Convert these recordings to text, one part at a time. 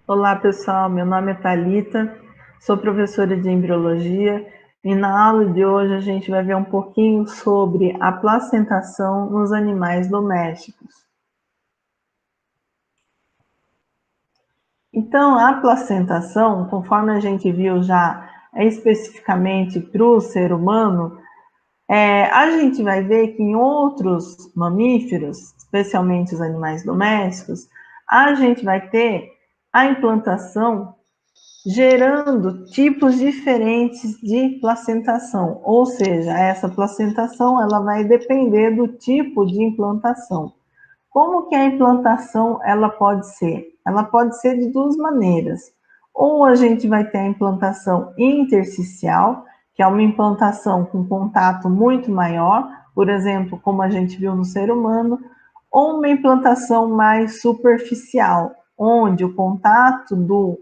Olá, pessoal. Meu nome é Thalita, sou professora de embriologia e na aula de hoje a gente vai ver um pouquinho sobre a placentação nos animais domésticos. Então, a placentação, conforme a gente viu já especificamente para o ser humano, a gente vai ver que em outros mamíferos, especialmente os animais domésticos, a gente vai ter a implantação gerando tipos diferentes de placentação, ou seja, essa placentação ela vai depender do tipo de implantação. Como que a implantação ela pode ser? Ela pode ser de duas maneiras. Ou a gente vai ter a implantação intersticial, que é uma implantação com contato muito maior, por exemplo, como a gente viu no ser humano, ou uma implantação mais superficial, onde o contato do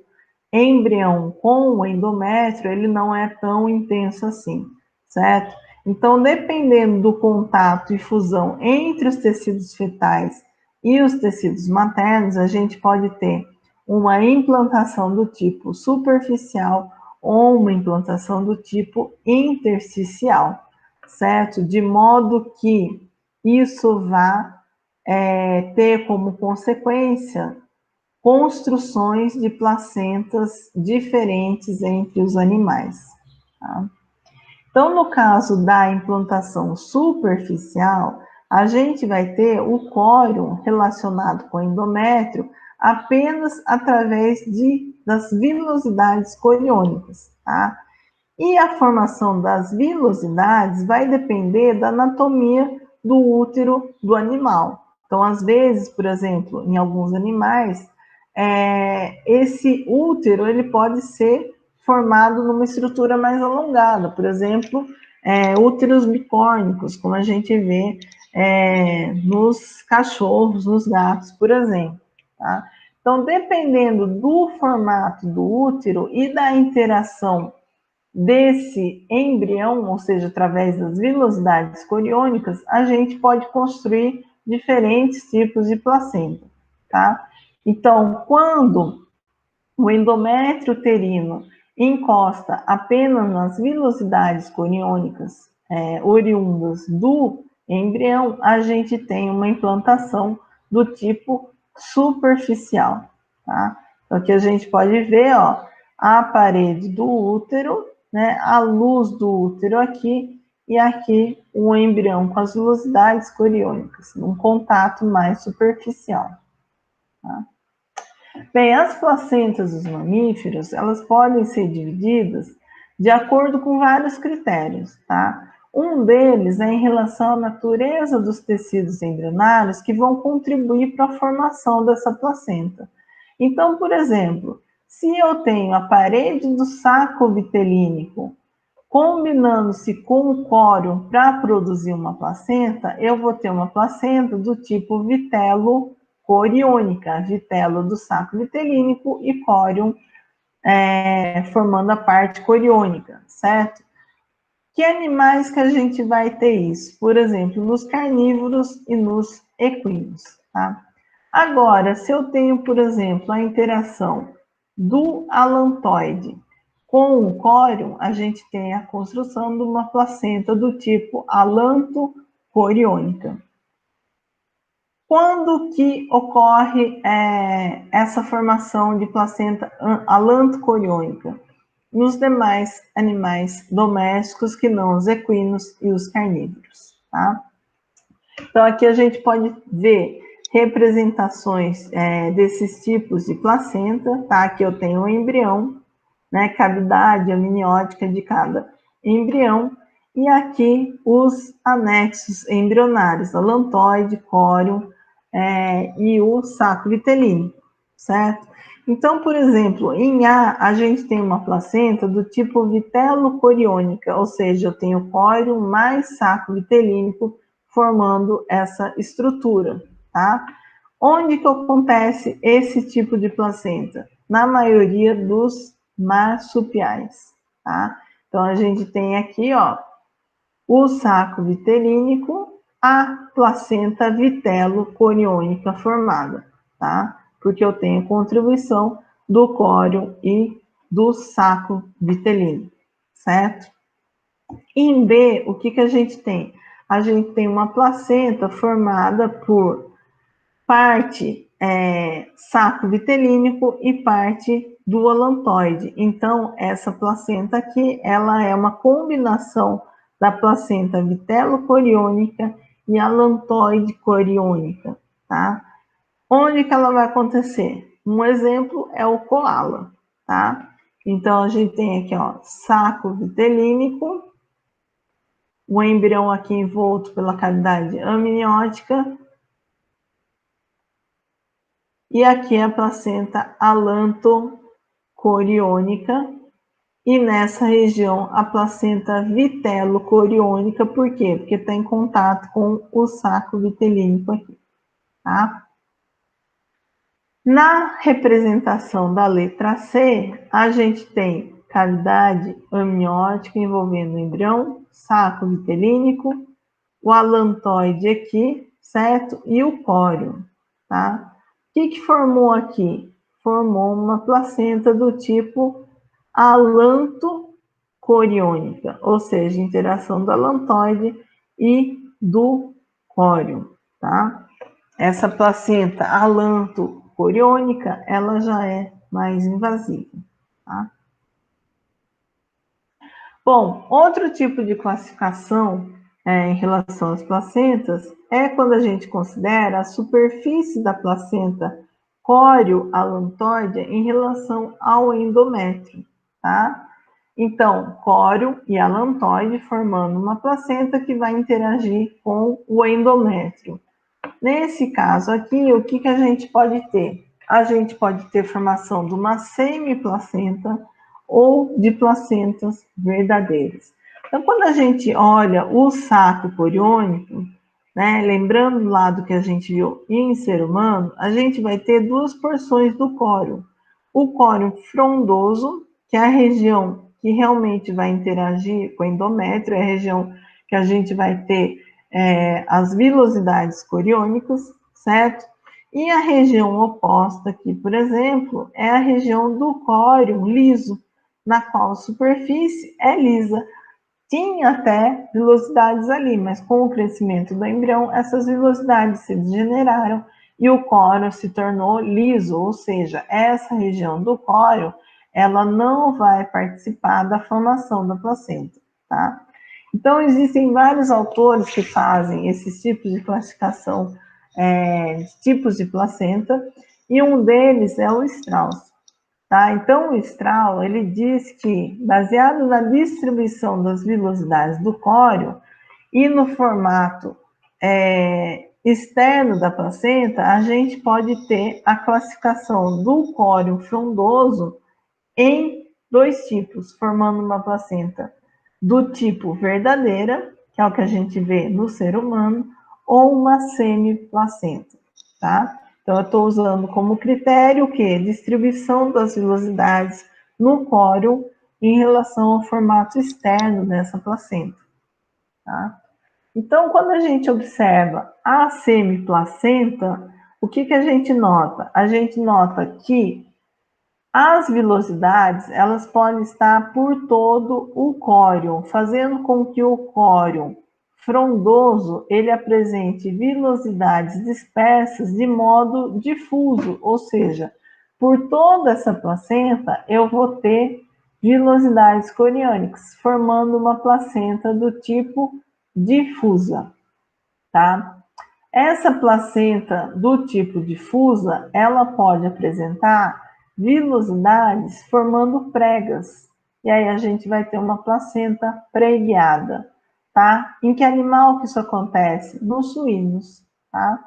embrião com o endométrio, ele não é tão intenso assim, certo? Então, dependendo do contato e fusão entre os tecidos fetais e os tecidos maternos, a gente pode ter uma implantação do tipo superficial ou uma implantação do tipo intersticial, certo? De modo que isso vá ter como consequência construções de placentas diferentes entre os animais. Tá? Então, no caso da implantação superficial, a gente vai ter o córion relacionado com o endométrio apenas através das vilosidades coriônicas, tá? E a formação das vilosidades vai depender da anatomia do útero do animal. Então, às vezes, por exemplo, em alguns animais, esse útero ele pode ser formado numa estrutura mais alongada, por exemplo, úteros bicórnicos, como a gente vê nos cachorros, nos gatos, por exemplo. Tá? Então, dependendo do formato do útero e da interação desse embrião, ou seja, através das vilosidades coriônicas, a gente pode construir diferentes tipos de placenta, tá? Então, quando o endométrio uterino encosta apenas nas vilosidades coriônicas oriundas do embrião, a gente tem uma implantação do tipo superficial, tá? Então, aqui a gente pode ver, ó, a parede do útero, né, a luz do útero aqui, e aqui o embrião com as vilosidades coriônicas, num contato mais superficial. Tá? Bem, as placentas dos mamíferos, elas podem ser divididas de acordo com vários critérios, tá? Um deles é em relação à natureza dos tecidos embrionários que vão contribuir para a formação dessa placenta. Então, por exemplo, se eu tenho a parede do saco vitelínico combinando-se com o córion para produzir uma placenta, eu vou ter uma placenta do tipo vitelo coriônica, vitelo do saco vitelínico e córion formando a parte coriônica, certo? Que animais que a gente vai ter isso? Por exemplo, nos carnívoros e nos equinos, tá? Agora, se eu tenho, por exemplo, a interação do alantoide com o córion, a gente tem a construção de uma placenta do tipo alanto-coriônica. Quando que ocorre essa formação de placenta alanto-coriônica? Nos demais animais domésticos que não os equinos e os carnívoros, tá? Então, aqui a gente pode ver representações desses tipos de placenta, tá? Aqui eu tenho o embrião, né? Cavidade amniótica de cada embrião, e aqui os anexos embrionários, alantoide, córion e o saco vitelínico, certo? Então, por exemplo, em A gente tem uma placenta do tipo vitelo-coriônica, ou seja, eu tenho córion mais saco vitelínico formando essa estrutura, tá? Onde que acontece esse tipo de placenta? Na maioria dos marsupiais, tá? Então, a gente tem aqui, ó, o saco vitelínico, a placenta vitelo-coriônica formada, tá? Porque eu tenho contribuição do córeo e do saco vitelino, certo? Em B, o que a gente tem? A gente tem uma placenta formada por parte saco vitelínico e parte do alantoide. Então, essa placenta aqui, ela é uma combinação da placenta vitelo-coriônica e alantoide-coriônica, tá? Onde que ela vai acontecer? Um exemplo é o koala, tá? Então, a gente tem aqui, ó, saco vitelínico, o embrião aqui envolto pela cavidade amniótica, e aqui a placenta alantocoriônica, e nessa região a placenta vitelo-coriônica, por quê? Porque está em contato com o saco vitelínico aqui, tá? Na representação da letra C, a gente tem cavidade amniótica envolvendo o embrião, saco vitelínico, o alantoide aqui, certo? E o córeo, tá? O que formou aqui? Formou uma placenta do tipo alantocoriônica, ou seja, interação do alantoide e do córeo, tá? Essa placenta alantocoriônica, ela já é mais invasiva, tá? Bom, outro tipo de classificação em relação às placentas é quando a gente considera a superfície da placenta córeo-alantoide em relação ao endométrio, tá? Então, córeo e alantoide formando uma placenta que vai interagir com o endométrio. Nesse caso aqui, o que a gente pode ter? A gente pode ter formação de uma semiplacenta ou de placentas verdadeiras. Então, quando a gente olha o saco coriônico, né, lembrando lá do que a gente viu em ser humano, a gente vai ter duas porções do córeo. O córeo frondoso, que é a região que realmente vai interagir com o endométrio, é a região que a gente vai ter as vilosidades coriônicas, certo? E a região oposta aqui, por exemplo, é a região do córeo liso, na qual a superfície é lisa. Tinha até vilosidades ali, mas com o crescimento do embrião, essas vilosidades se degeneraram e o córeo se tornou liso, ou seja, essa região do córeo, ela não vai participar da formação da placenta, tá? Então, existem vários autores que fazem esses tipos de classificação de tipos de placenta, e um deles é o Strauss. Tá? Então, o Strauss, ele diz que, baseado na distribuição das vilosidades do córeo e no formato externo da placenta, a gente pode ter a classificação do córeo frondoso em dois tipos, formando uma placenta do tipo verdadeira, que é o que a gente vê no ser humano, ou uma semiplacenta, tá? Então, eu estou usando como critério o quê? Distribuição das vilosidades no córeo em relação ao formato externo dessa placenta, tá? Então, quando a gente observa a semiplacenta, o que a gente nota? A gente nota que as vilosidades, elas podem estar por todo o córeo, fazendo com que o córeo frondoso, ele apresente vilosidades dispersas de modo difuso, ou seja, por toda essa placenta, eu vou ter vilosidades coriônicas, formando uma placenta do tipo difusa, tá? Essa placenta do tipo difusa, ela pode apresentar vilosidades formando pregas. E aí a gente vai ter uma placenta pregueada, tá? Em que animal que isso acontece? Nos suínos, tá?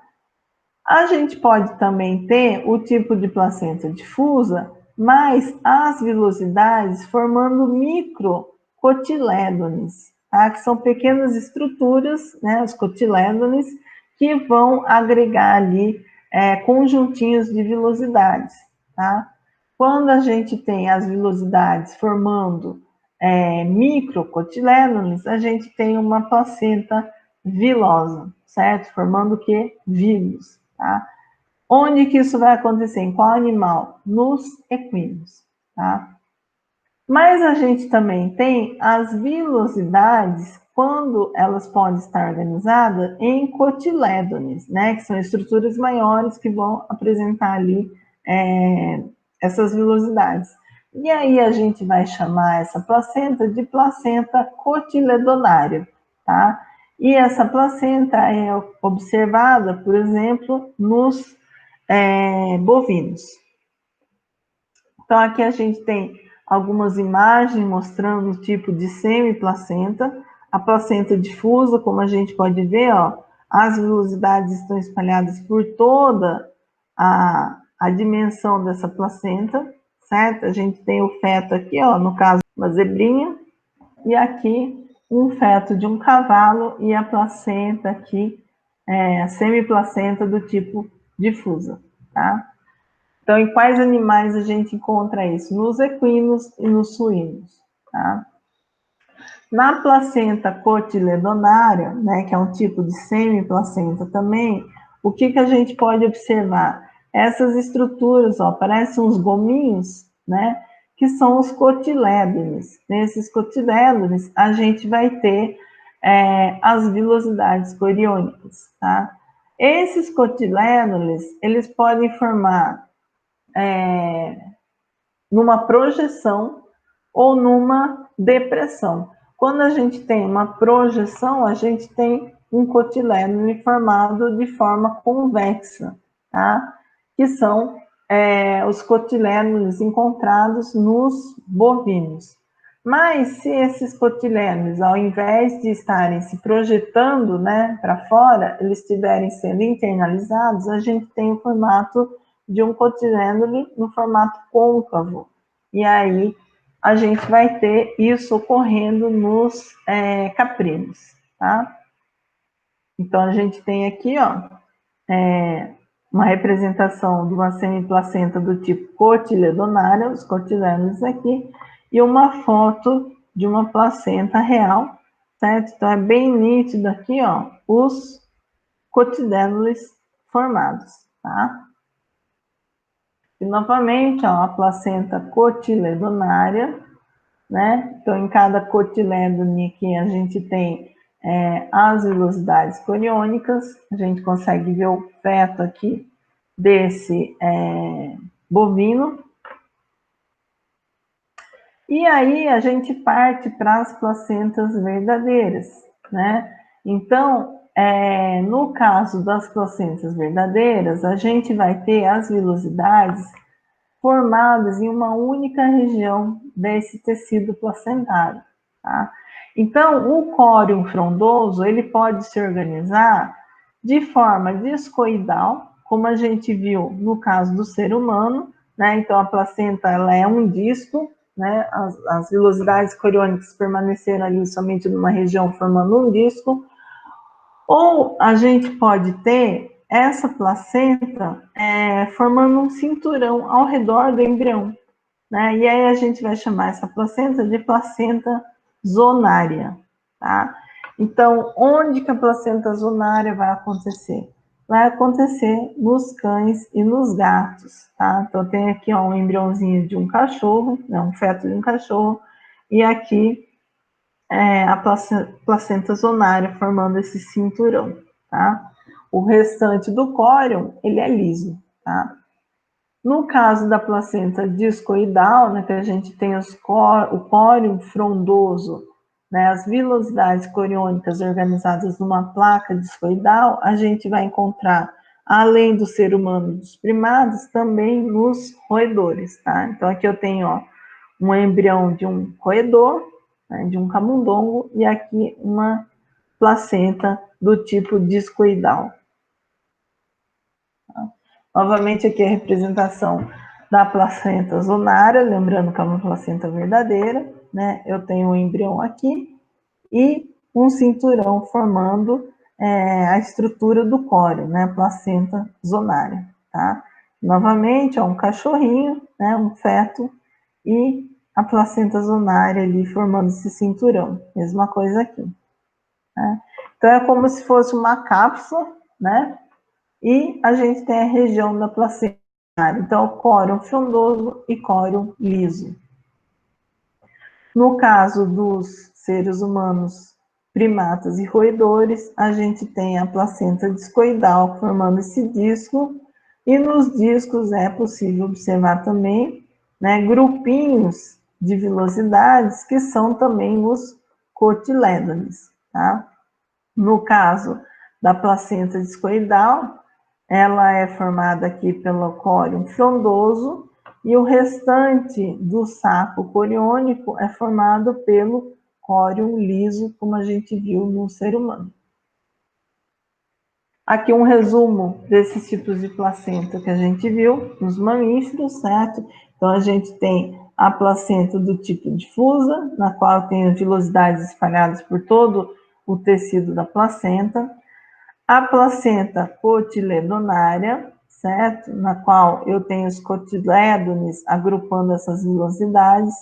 A gente pode também ter o tipo de placenta difusa, mas as vilosidades formando microcotilédones, tá? Que são pequenas estruturas, né, os cotilédones, que vão agregar ali conjuntinhos de vilosidades, tá? Quando a gente tem as vilosidades formando microcotilédones, a gente tem uma placenta vilosa, certo? Formando o quê? Vírus, tá? Onde que isso vai acontecer? Em qual animal? Nos equinos, tá? Mas a gente também tem as vilosidades quando elas podem estar organizadas em cotilédones, né? Que são estruturas maiores que vão apresentar ali essas vilosidades. E aí a gente vai chamar essa placenta de placenta cotiledonária, tá? E essa placenta é observada, por exemplo, nos bovinos. Então, aqui a gente tem algumas imagens mostrando o tipo de semiplacenta. A placenta difusa, como a gente pode ver, ó, as vilosidades estão espalhadas por toda a dimensão dessa placenta, certo? A gente tem o feto aqui, ó, no caso, uma zebrinha, e aqui um feto de um cavalo e a placenta aqui, a semiplacenta do tipo difusa, tá? Então, em quais animais a gente encontra isso? Nos equinos e nos suínos, tá? Na placenta cotiledonária, né, que é um tipo de semiplacenta também, o que a gente pode observar? Essas estruturas, ó, parecem uns gominhos, né, que são os cotilédones. Nesses cotilédones, a gente vai ter as vilosidades coriônicas, tá? Esses cotilédones, eles podem formar numa projeção ou numa depressão. Quando a gente tem uma projeção, a gente tem um cotilédone formado de forma convexa, tá? Que são os cotilédones encontrados nos bovinos. Mas se esses cotilédones, ao invés de estarem se projetando, né, para fora, eles estiverem sendo internalizados, a gente tem o formato de um cotilédone no formato côncavo. E aí a gente vai ter isso ocorrendo nos caprinos, tá? Então a gente tem aqui, ó, uma representação de uma semiplacenta do tipo cotiledonária, os cotilédones aqui, e uma foto de uma placenta real, certo? Então é bem nítido aqui, ó, os cotilédones formados, tá? E novamente, ó, a placenta cotiledonária, né? Então, em cada cotilédone aqui a gente tem as vilosidades coriônicas, a gente consegue ver o feto aqui desse bovino. E aí a gente parte para as placentas verdadeiras, né? Então, no caso das placentas verdadeiras, a gente vai ter as vilosidades formadas em uma única região desse tecido placentário, tá? Então, o córium frondoso, ele pode se organizar de forma discoidal, como a gente viu no caso do ser humano, né? Então, a placenta, ela é um disco, né? As vilosidades coriônicas permaneceram ali somente numa região formando um disco, ou a gente pode ter essa placenta formando um cinturão ao redor do embrião, né? E aí a gente vai chamar essa placenta de placenta zonária, tá? Então, onde que a placenta zonária vai acontecer? Vai acontecer nos cães e nos gatos, tá? Então, tem aqui ó, um embriãozinho de um cachorro, né? Um feto de um cachorro, e aqui a placenta zonária formando esse cinturão, tá? O restante do córium, ele é liso, tá? No caso da placenta discoidal, né, que a gente tem o córium frondoso, né, as vilosidades coriônicas organizadas numa placa discoidal, a gente vai encontrar, além do ser humano e dos primatas, também nos roedores, tá? Então, aqui eu tenho, ó, um embrião de um roedor, né, de um camundongo, e aqui uma placenta do tipo discoidal. Tá? Novamente aqui a representação da placenta zonária, lembrando que é uma placenta verdadeira, né? Eu tenho um embrião aqui e um cinturão formando a estrutura do córeo, né? Placenta zonária, tá? Novamente, ó, um cachorrinho, né? Um feto e a placenta zonária ali formando esse cinturão. Mesma coisa aqui. Né? Então, é como se fosse uma cápsula, né? e a gente tem a região da placenta. Então, córeo frondoso e córeo liso. No caso dos seres humanos, primatas e roedores, a gente tem a placenta discoidal formando esse disco, e nos discos é possível observar também, né, grupinhos de vilosidades que são também os cotilédones, tá? No caso da placenta discoidal, ela é formada aqui pelo córeo frondoso e o restante do saco coriônico é formado pelo córeo liso, como a gente viu no ser humano. Aqui um resumo desses tipos de placenta que a gente viu nos mamíferos, certo? Então a gente tem a placenta do tipo difusa, na qual tem vilosidades espalhadas por todo o tecido da placenta. A placenta cotiledonária, certo? Na qual eu tenho os cotilédones agrupando essas vilosidades.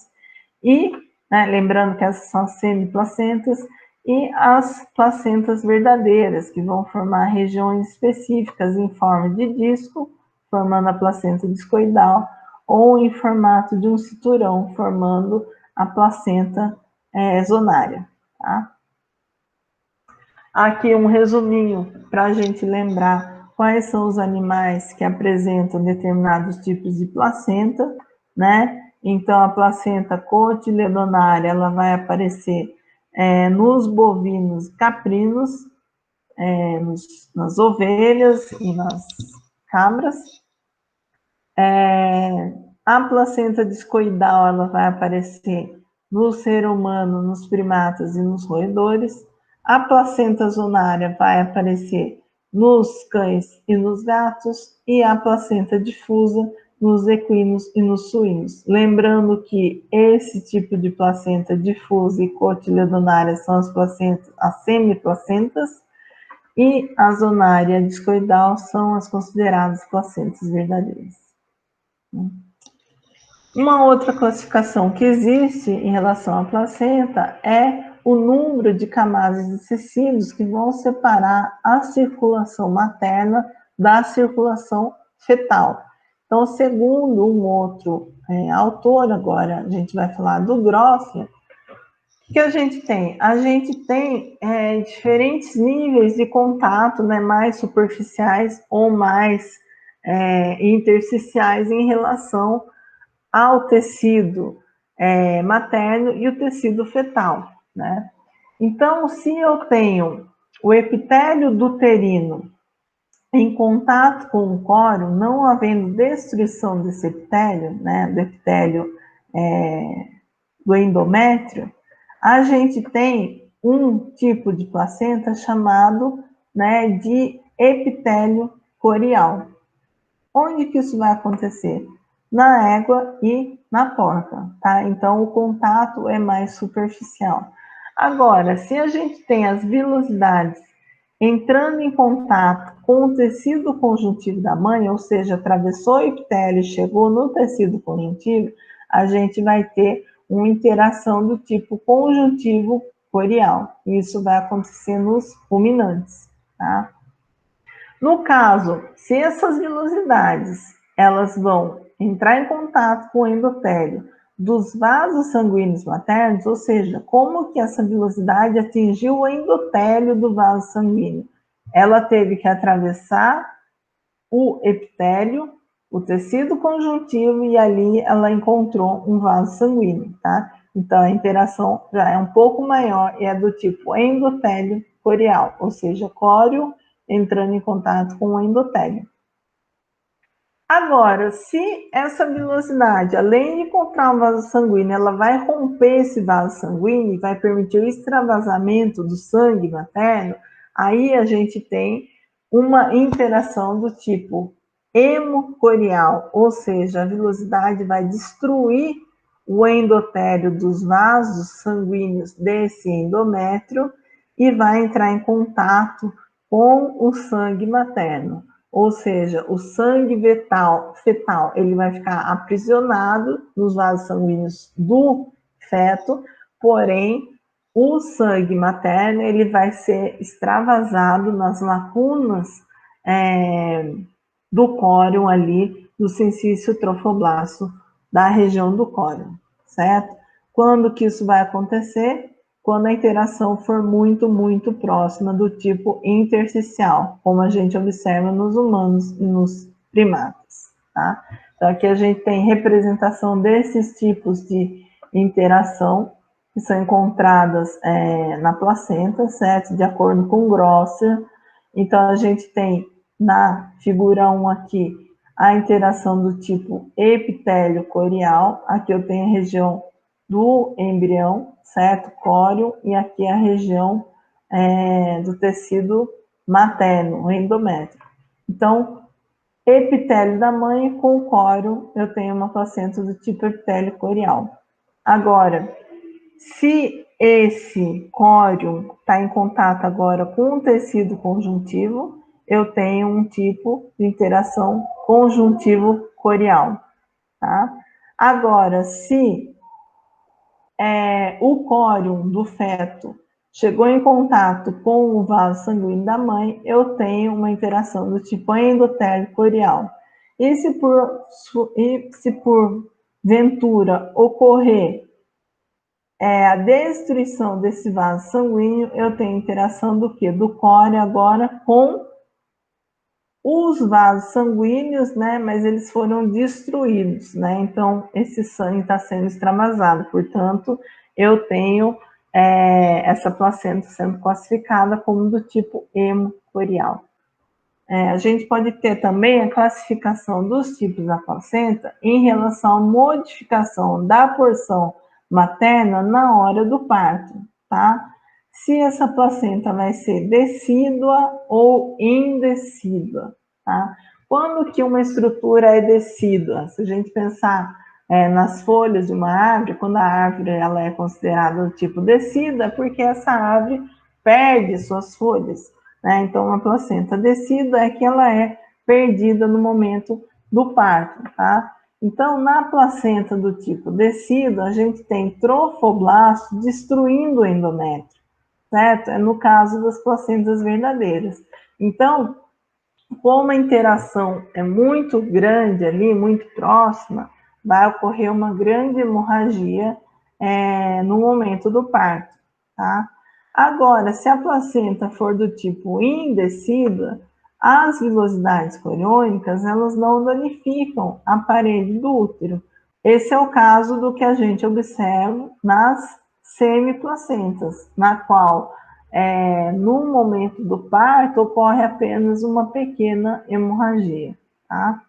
E, né, lembrando que essas são as semiplacentas, e as placentas verdadeiras, que vão formar regiões específicas em forma de disco, formando a placenta discoidal, ou em formato de um cinturão, formando a placenta zonária, tá? Aqui um resuminho para a gente lembrar quais são os animais que apresentam determinados tipos de placenta, né? Então, a placenta cotiledonária, ela vai aparecer nos bovinos caprinos, nas ovelhas e nas cabras. A placenta discoidal, ela vai aparecer no ser humano, nos primatas e nos roedores. A placenta zonária vai aparecer nos cães e nos gatos, e a placenta difusa nos equinos e nos suínos. Lembrando que esse tipo de placenta difusa e cotiledonária são as placentas, as semiplacentas, e a zonária discoidal são as consideradas placentas verdadeiras. Uma outra classificação que existe em relação à placenta é o número de camadas de tecidos que vão separar a circulação materna da circulação fetal. Então, segundo um outro autor, agora a gente vai falar do Grossman, o que a gente tem? A gente tem diferentes níveis de contato, né, mais superficiais ou mais intersticiais em relação ao tecido materno e o tecido fetal, né? Então, se eu tenho o epitélio do uterino em contato com o córeo, não havendo destruição desse epitélio, né, do epitélio do endométrio, a gente tem um tipo de placenta chamado, né, de epitélio corial. Onde que isso vai acontecer? Na égua e na porca, tá? Então, o contato é mais superficial. Agora, se a gente tem as vilosidades entrando em contato com o tecido conjuntivo da mãe, ou seja, atravessou o epitélio e chegou no tecido conjuntivo, a gente vai ter uma interação do tipo conjuntivo corial. Isso vai acontecer nos ruminantes, tá? No caso, se essas vilosidades elas vão entrar em contato com o endotélio dos vasos sanguíneos maternos, ou seja, como que essa vilosidade atingiu o endotélio do vaso sanguíneo? Ela teve que atravessar o epitélio, o tecido conjuntivo, e ali ela encontrou um vaso sanguíneo, tá? Então, a interação já é um pouco maior e é do tipo endotélio corial, ou seja, córeo entrando em contato com o endotélio. Agora, se essa vilosidade, além de encontrar um vaso sanguíneo, ela vai romper esse vaso sanguíneo e vai permitir o extravasamento do sangue materno, aí a gente tem uma interação do tipo hemocorial, ou seja, a vilosidade vai destruir o endotélio dos vasos sanguíneos desse endométrio e vai entrar em contato com o sangue materno. Ou seja, o sangue fetal ele vai ficar aprisionado nos vasos sanguíneos do feto, porém, o sangue materno ele vai ser extravasado nas lacunas do córeo ali, do sensício trofoblasto da região do córeo, certo? Quando que isso vai acontecer? Quando a interação for muito, muito próxima do tipo intersticial, como a gente observa nos humanos e nos primatas, tá? Então, aqui a gente tem representação desses tipos de interação que são encontradas na placenta, certo? De acordo com Grosser. Então, a gente tem na figura 1 aqui a interação do tipo epitélio corial. Aqui eu tenho a região do embrião, certo? Córeo, e aqui a região do tecido materno, o endométrio. Então, epitélio da mãe com córeo, eu tenho uma placenta do tipo epitélio corial. Agora, se esse córeo está em contato agora com o tecido conjuntivo, eu tenho um tipo de interação conjuntivo-corial, tá? Agora, se o córeo do feto chegou em contato com o vaso sanguíneo da mãe, eu tenho uma interação do tipo endotélio corial. E se por ventura ocorrer a destruição desse vaso sanguíneo, eu tenho interação do quê? Do córeo agora com os vasos sanguíneos, né? Mas eles foram destruídos, né? Então, esse sangue está sendo extravasado. Portanto, eu tenho essa placenta sendo classificada como do tipo hemocorial. A gente pode ter também a classificação dos tipos da placenta em relação à modificação da porção materna na hora do parto, tá? Se essa placenta vai ser decídua ou indecídua, tá? Quando que uma estrutura é decídua? Se a gente pensar nas folhas de uma árvore, quando a árvore ela é considerada do tipo decídua, é porque essa árvore perde suas folhas, né? Então, uma placenta decídua é que ela é perdida no momento do parto, tá? Então, na placenta do tipo decídua, a gente tem trofoblasto destruindo o endométrio, certo? É no caso das placentas verdadeiras. Então, como a interação é muito grande ali, muito próxima, vai ocorrer uma grande hemorragia no momento do parto, tá? Agora, se a placenta for do tipo indecídua, as vilosidades coriônicas, elas não danificam a parede do útero. Esse é o caso do que a gente observa nas semiplacentas, na qual, no momento do parto, ocorre apenas uma pequena hemorragia, tá?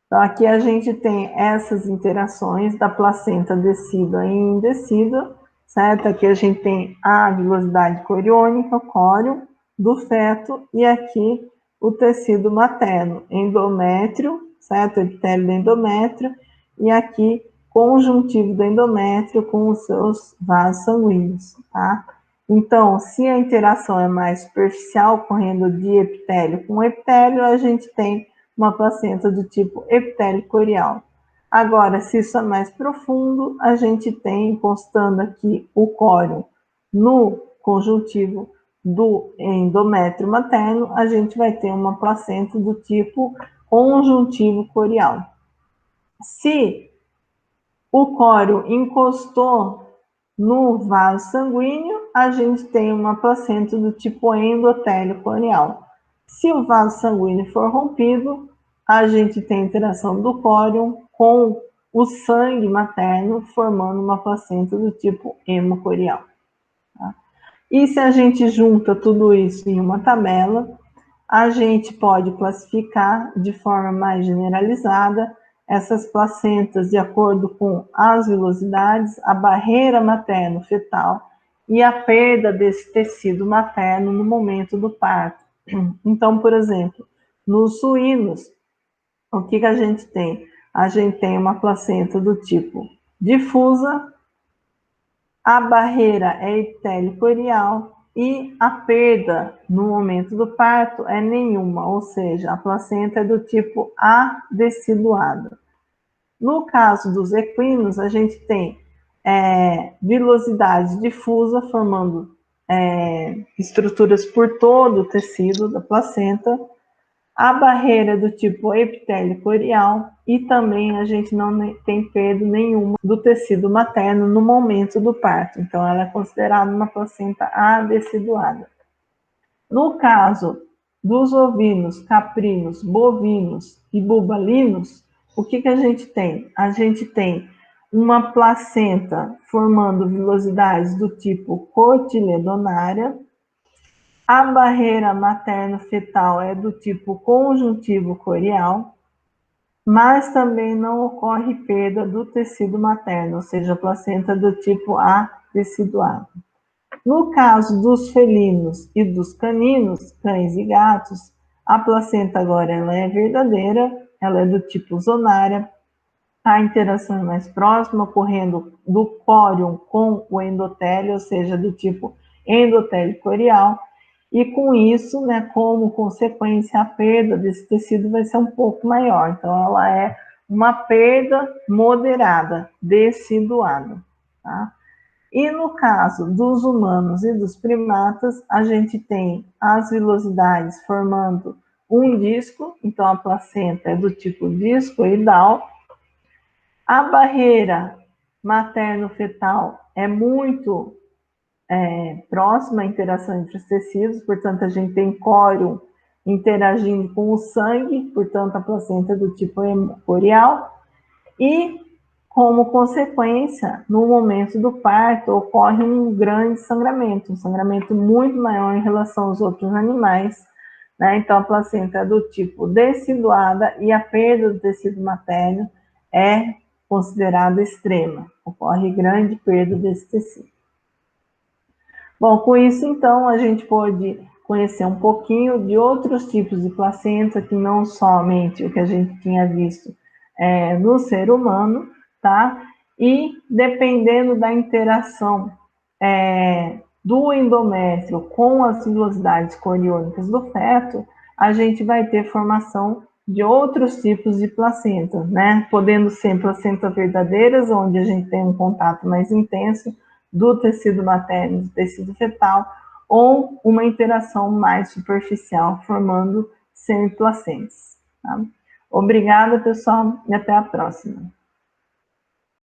Então, aqui a gente tem essas interações da placenta decídua e indecídua, certo? Aqui a gente tem a vilosidade coriônica, o córeo do feto, e aqui o tecido materno, endométrio, certo? Epitélio do endométrio, e aqui conjuntivo do endométrio com os seus vasos sanguíneos, tá? Então, se a interação é mais superficial, correndo de epitélio com epitélio, a gente tem uma placenta do tipo epitélio corial. Agora, se isso é mais profundo, a gente tem, constando aqui o córeo no conjuntivo do endométrio materno, a gente vai ter uma placenta do tipo conjuntivo corial. Se o córeo encostou no vaso sanguíneo, a gente tem uma placenta do tipo endotélio corial. Se o vaso sanguíneo for rompido, a gente tem interação do córeo com o sangue materno, formando uma placenta do tipo hemocorial. Tá? E se a gente junta tudo isso em uma tabela, a gente pode classificar de forma mais generalizada essas placentas de acordo com as vilosidades, a barreira materno-fetal e a perda desse tecido materno no momento do parto. Então, por exemplo, nos suínos, o que a gente tem? A gente tem uma placenta do tipo difusa, a barreira é epitélio corial e a perda no momento do parto é nenhuma, ou seja, a placenta é do tipo adeciduada. No caso dos equinos, a gente tem vilosidade difusa formando estruturas por todo o tecido da placenta, a barreira do tipo epitélio corial e também a gente não tem perda nenhuma do tecido materno no momento do parto. Então, ela é considerada uma placenta adeciduada. No caso dos ovinos, caprinos, bovinos e bubalinos, o que a gente tem? A gente tem uma placenta formando vilosidades do tipo cotiledonária. A barreira materno-fetal é do tipo conjuntivo corial, mas também não ocorre perda do tecido materno, ou seja, a placenta do tipo adeciduado. No caso dos felinos e dos caninos, cães e gatos, a placenta agora ela é verdadeira, ela é do tipo zonária, a interação é mais próxima, ocorrendo do córion com o endotélio, ou seja, do tipo endotélio corial, e com isso, né, como consequência, a perda desse tecido vai ser um pouco maior. Então, ela é uma perda moderada, deciduada, tá? E no caso dos humanos e dos primatas, a gente tem as vilosidades formando um disco, então a placenta é do tipo discoidal. A barreira materno-fetal é muito próxima à interação entre os tecidos, portanto, a gente tem córion interagindo com o sangue, portanto, a placenta é do tipo hemocorial, e, como consequência, no momento do parto, ocorre um grande sangramento, um sangramento muito maior em relação aos outros animais, né? Então, a placenta é do tipo deciduada e a perda do tecido materno é considerada extrema, ocorre grande perda desse tecido. Bom, com isso, então, a gente pôde conhecer um pouquinho de outros tipos de placenta, que não somente o que a gente tinha visto no ser humano, tá? E dependendo da interação do endométrio com as vilosidades coriônicas do feto, a gente vai ter formação de outros tipos de placenta, né? Podendo ser placentas verdadeiras, onde a gente tem um contato mais intenso do tecido materno e do tecido fetal, ou uma interação mais superficial, formando semiplacentas. Tá? Obrigada, pessoal, e até a próxima.